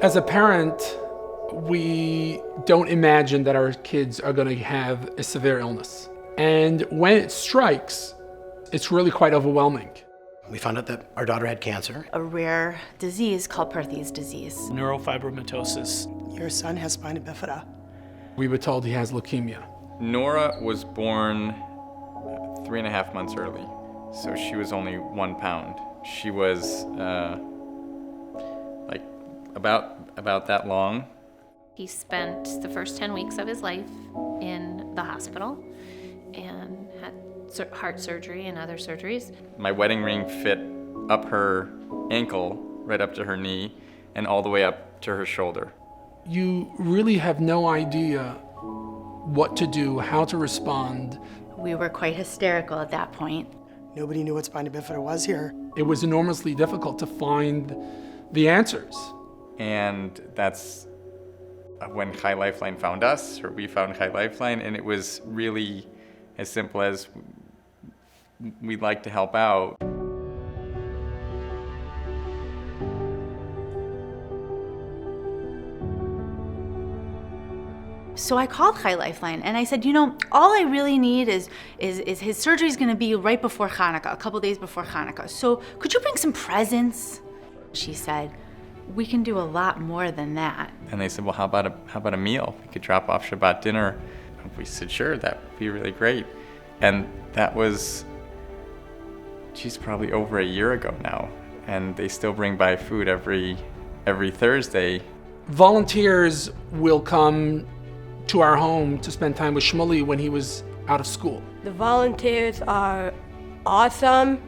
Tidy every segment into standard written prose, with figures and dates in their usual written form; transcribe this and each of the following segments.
As a parent, we don't imagine that our kids are going to have a severe illness. And when it strikes, it's really quite overwhelming. We found out that our daughter had cancer. A rare disease called Perthes disease. Neurofibromatosis. Your son has spina bifida. We were told he has leukemia. Nora was born 3.5 months early, so she was only 1 pound. She was like about that long. He spent the first 10 weeks of his life in the hospital and had heart surgery and other surgeries. My wedding ring fit up her ankle, right up to her knee, and all the way up to her shoulder. You really have no idea what to do, how to respond. We were quite hysterical at that point. Nobody knew what spina bifida was here. It was enormously difficult to find the answers. And that's when Chai Lifeline found us, or we found Chai Lifeline, and it was really as simple as we'd like to help out. So I called Chai Lifeline and I said, all I really need is his surgery's gonna be right before Hanukkah, a couple days before Hanukkah. So could you bring some presents? She said, we can do a lot more than that. And they said, well, how about a meal? We could drop off Shabbat dinner. We said, sure, that would be really great. And that was, probably over a year ago now. And they still bring by food every Thursday. Volunteers will come to our home to spend time with Shmuley when he was out of school. The volunteers are awesome,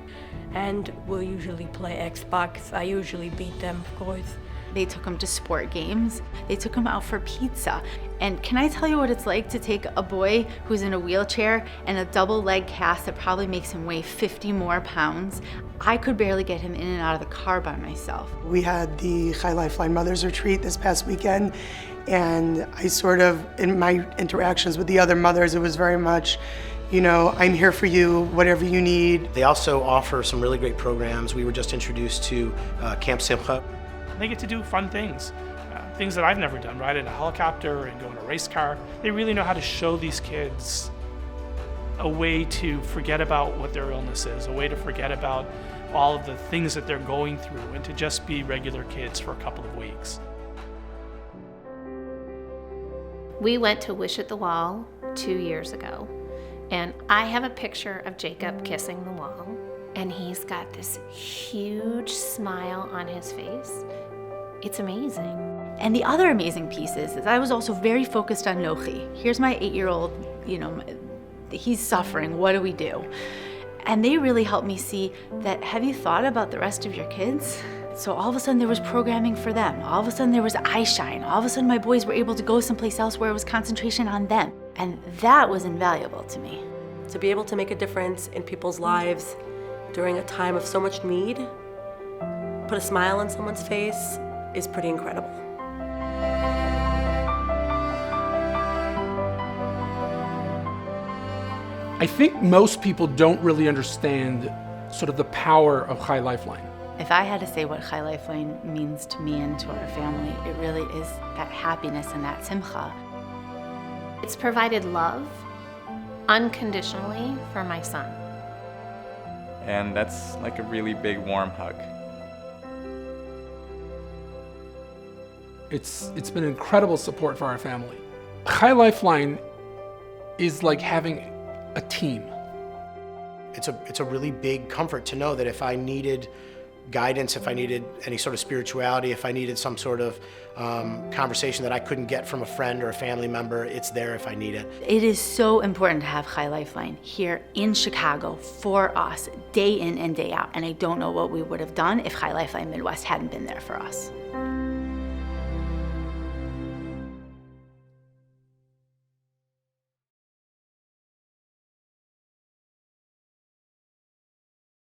and we'll usually play Xbox. I usually beat them, of course. They took him to sport games. They took him out for pizza. And can I tell you what it's like to take a boy who's in a wheelchair and a double leg cast that probably makes him weigh 50 more pounds? I could barely get him in and out of the car by myself. We had the Chai Lifeline Mothers Retreat this past weekend, and I in my interactions with the other mothers, it was very much, I'm here for you, whatever you need. They also offer some really great programs. We were just introduced to Camp Simcha. They get to do fun things, things that I've never done, ride in a helicopter and go in a race car. They really know how to show these kids a way to forget about what their illness is, a way to forget about all of the things that they're going through, and to just be regular kids for a couple of weeks. We went to Wish at the Wall 2 years ago, and I have a picture of Jacob kissing the wall, and he's got this huge smile on his face. It's amazing. And the other amazing piece is I was also very focused on Nochi. Here's my 8-year-old, he's suffering, what do we do? And they really helped me see that, have you thought about the rest of your kids? So all of a sudden there was programming for them. All of a sudden there was eyeshine. All of a sudden my boys were able to go someplace else where it was concentration on them. And that was invaluable to me. To be able to make a difference in people's lives during a time of so much need, put a smile on someone's face, is pretty incredible. I think most people don't really understand sort of the power of Chai Lifeline. If I had to say what Chai Lifeline means to me and to our family, it really is that happiness and that simcha. It's provided love unconditionally for my son. And that's like a really big warm hug. It's been incredible support for our family. Chai Lifeline is like having a team. It's a really big comfort to know that if I needed guidance, if I needed any sort of spirituality, if I needed some sort of conversation that I couldn't get from a friend or a family member, it's there if I need it. It is so important to have Chai Lifeline here in Chicago for us, day in and day out. And I don't know what we would have done if Chai Lifeline Midwest hadn't been there for us.